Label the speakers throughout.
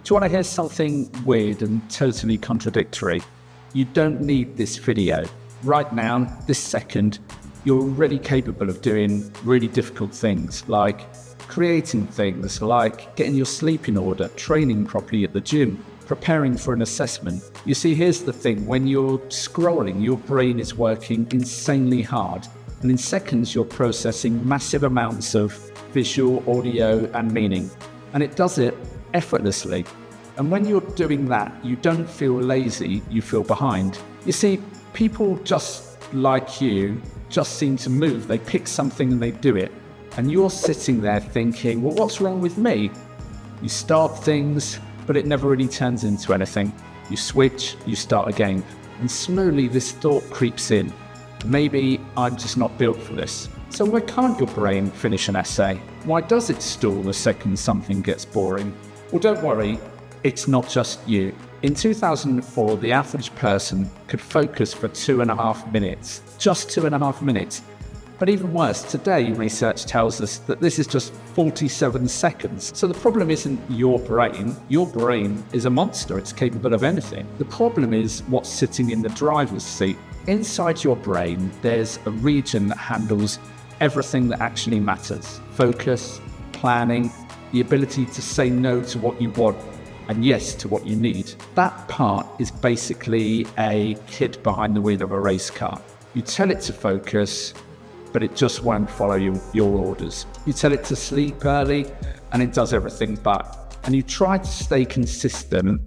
Speaker 1: Do you want to hear something weird and totally contradictory? You don't need this video. Right now, this second, you're already capable of doing really difficult things like creating things, like getting your sleep in order, training properly at the gym, preparing for an assessment. You see, here's the thing. When you're scrolling, your brain is working insanely hard. And in seconds, you're processing massive amounts of visual, audio, and meaning. And it does it effortlessly. And when you're doing that, you don't feel lazy, you feel behind. You see, people just like you just seem to move. They pick something and they do it. And you're sitting there thinking, well, what's wrong with me? You start things, but it never really turns into anything. You switch, you start again. And slowly this thought creeps in. Maybe I'm just not built for this. So why can't your brain finish an essay? Why does it stall the second something gets boring? Well, don't worry, it's not just you. In 2004, the average person could focus for 2.5 minutes. Just 2.5 minutes. But even worse, today research tells us that this is just 47 seconds. So the problem isn't your brain. Your brain is a monster. It's capable of anything. The problem is what's sitting in the driver's seat. Inside your brain, there's a region that handles everything that actually matters. Focus, planning, the ability to say no to what you want and yes to what you need. That part is basically a kid behind the wheel of a race car. You tell it to focus, but it just won't follow your orders. You tell it to sleep early, and it does everything but. And you try to stay consistent,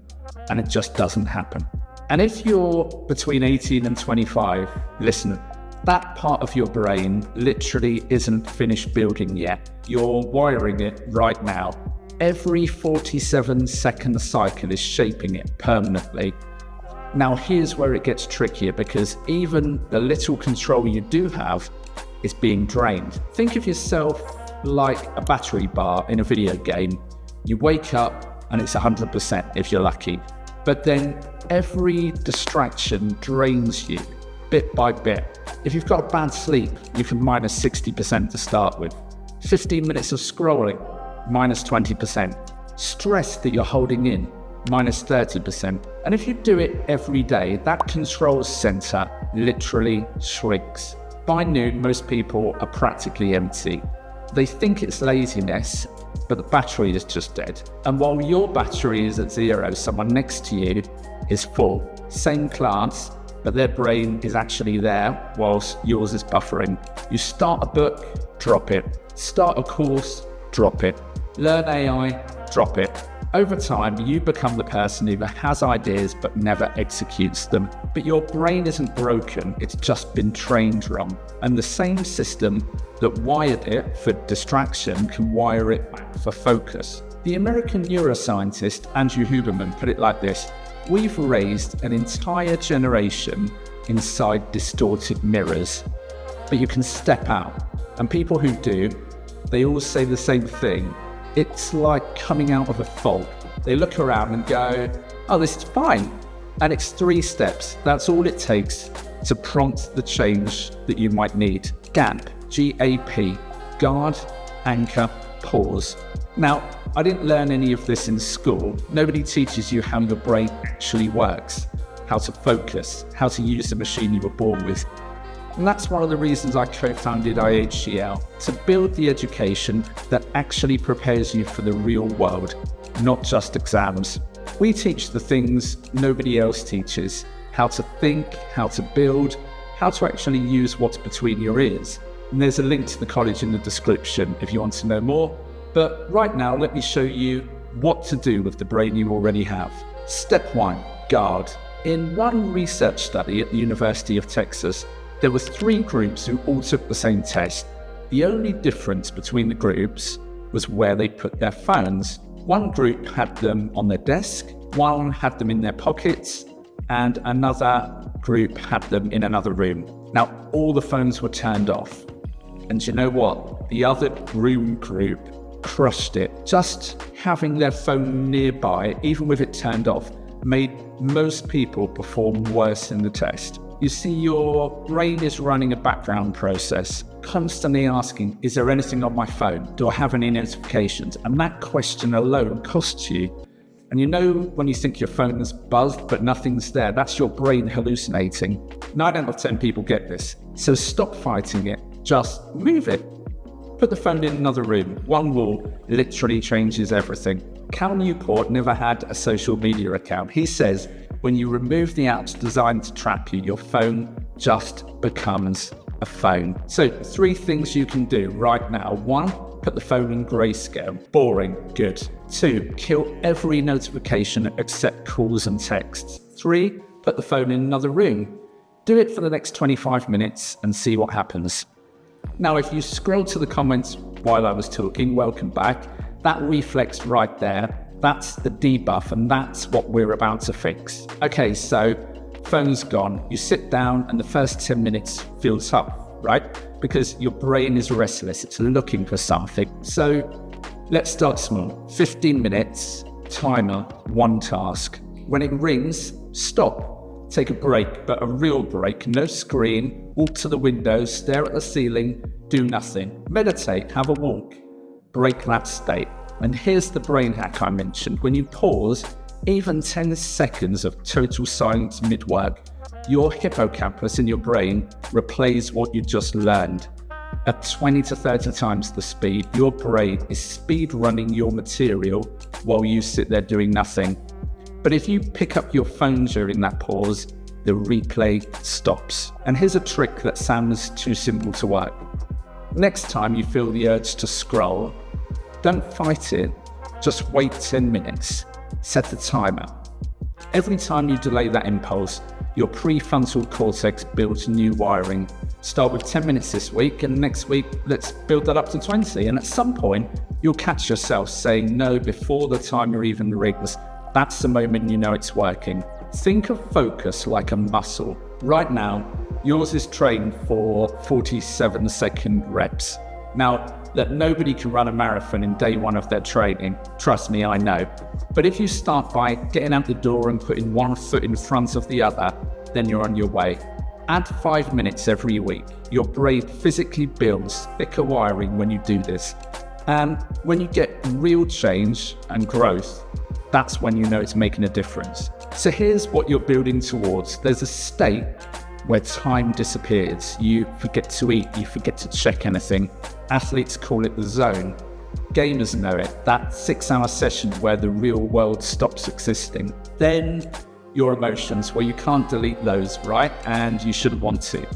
Speaker 1: and it just doesn't happen. And if you're between 18 and 25, listen, that part of your brain literally isn't finished building yet. You're wiring it right now. Every 47-second cycle is shaping it permanently. Now, here's where it gets trickier, because even the little control you do have is being drained. Think of yourself like a battery bar in a video game. You wake up and it's 100% if you're lucky. But then every distraction drains you bit by bit. If you've got a bad sleep, you can minus 60% to start with. 15 minutes of scrolling, minus 20%. Stress that you're holding in, minus 30%. And if you do it every day, that control center literally shrinks. By noon, most people are practically empty. They think it's laziness, but the battery is just dead. And while your battery is at zero, someone next to you is full. Same class, but their brain is actually there whilst yours is buffering. You start a book, drop it. Start a course, drop it. Learn AI, drop it. Over time, you become the person who has ideas but never executes them. But your brain isn't broken, it's just been trained wrong. And the same system that wired it for distraction can wire it back for focus. The American neuroscientist Andrew Huberman put it like this: we've raised an entire generation inside distorted mirrors. But you can step out. And people who do, they all say the same thing. It's like coming out of a fog. They look around and go, oh, this is fine. And it's 3 steps. That's all it takes to prompt the change that you might need. GAP, G-A-P, guard, anchor, pause. Now, I didn't learn any of this in school. Nobody teaches you how your brain actually works, how to focus, how to use the machine you were born with. And that's one of the reasons I co-founded IHCL, to build the education that actually prepares you for the real world, not just exams. We teach the things nobody else teaches: how to think, how to build, how to actually use what's between your ears. And there's a link to the college in the description if you want to know more. But right now, let me show you what to do with the brain you already have. Step 1, guard. In one research study at the University of Texas, there were 3 groups who all took the same test. The only difference between the groups was where they put their phones. One group had them on their desk, one had them in their pockets, and another group had them in another room. Now, all the phones were turned off. And you know what? The other room group crushed it. Just having their phone nearby, even with it turned off, made most people perform worse in the test. You see, your brain is running a background process, constantly asking, is there anything on my phone? Do I have any notifications? And that question alone costs you And you know when you think your phone is buzzed but nothing's there, that's your brain hallucinating. 9 out of 10 people get this. So stop fighting it, just move it. Put the phone in another room. One wall literally changes everything. Cal Newport never had a social media account. He says, when you remove the apps designed to trap you, your phone just becomes a phone. So 3 things you can do right now. 1, put the phone in grayscale. Boring, good. 2, kill every notification except calls and texts. 3, put the phone in another room. Do it for the next 25 minutes and see what happens. Now, if you scroll to the comments while I was talking, welcome back. That reflex right there, that's the debuff, and that's what we're about to fix. Okay, so phone's gone. You sit down and the first 10 minutes feels tough, right? Because your brain is restless, it's looking for something. So let's start small. 15 minutes, timer, 1 task. When it rings, stop. Take a break, but a real break, no screen, walk to the window, stare at the ceiling, do nothing. Meditate, have a walk, break that state. And here's the brain hack I mentioned. When you pause, even 10 seconds of total silence mid-work, your hippocampus in your brain replays what you just learned. At 20 to 30 times the speed, your brain is speed running your material while you sit there doing nothing. But if you pick up your phone during that pause, the replay stops. And here's a trick that sounds too simple to work. Next time you feel the urge to scroll, don't fight it, just wait 10 minutes. Set the timer. Every time you delay that impulse, your prefrontal cortex builds new wiring. Start with 10 minutes this week, and next week, let's build that up to 20. And at some point, you'll catch yourself saying no before the timer even rings. That's the moment you know it's working. Think of focus like a muscle. Right now, yours is trained for 47-second reps. Now, that nobody can run a marathon in day 1 of their training. Trust me, I know. But if you start by getting out the door and putting 1 foot in front of the other, then you're on your way. Add 5 minutes every week. Your brain physically builds thicker wiring when you do this. And when you get real change and growth, that's when you know it's making a difference. So here's what you're building towards. There's a state where time disappears. You forget to eat, you forget to check anything. Athletes call it the zone. Gamers know it, that 6-hour session where the real world stops existing. Then your emotions, well, you can't delete those, right? And you shouldn't want to.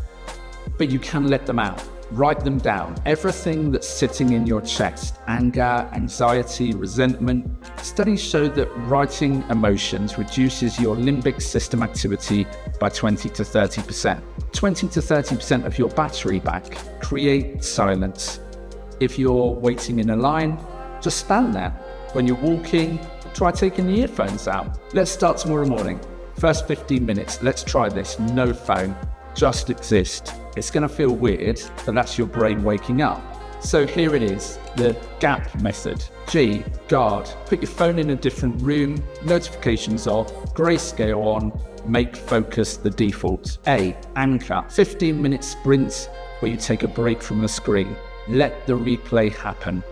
Speaker 1: But you can let them out. Write them down. Everything that's sitting in your chest, anger, anxiety, resentment. Studies show that writing emotions reduces your limbic system activity by 20 to 30%. 20 to 30% of your battery back. Create silence. If you're waiting in a line, just stand there. When you're walking, try taking the earphones out. Let's start tomorrow morning. First 15 minutes, let's try this. No phone, just exist. It's going to feel weird, but that's your brain waking up. So here it is, the GAP method. G, guard. Put your phone in a different room, notifications off, grayscale on, make focus the default. A, anchor. 15-minute sprints where you take a break from the screen. Let the replay happen.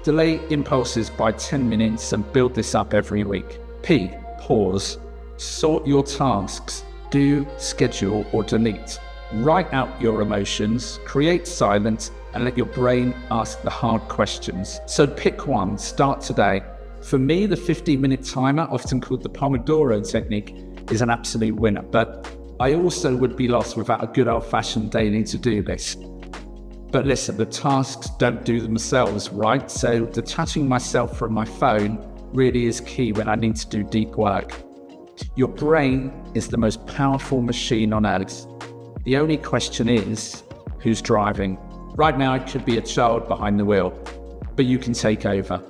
Speaker 1: Delay impulses by 10 minutes and build this up every week. P, pause. Sort your tasks. Do, schedule, or delete. Write out your emotions, create silence, and let your brain ask the hard questions. So pick one, start today. For me, the 15-minute timer, often called the Pomodoro technique, is an absolute winner, but I also would be lost without a good old-fashioned daily to-do list. But listen, the tasks don't do themselves, right? So detaching myself from my phone really is key when I need to do deep work. Your brain is the most powerful machine on earth. The only question is, who's driving? Right now, it could be a child behind the wheel, but you can take over.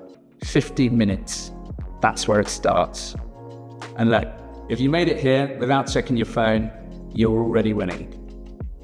Speaker 1: 15 minutes, that's where it starts. And look, if you made it here without checking your phone, you're already winning.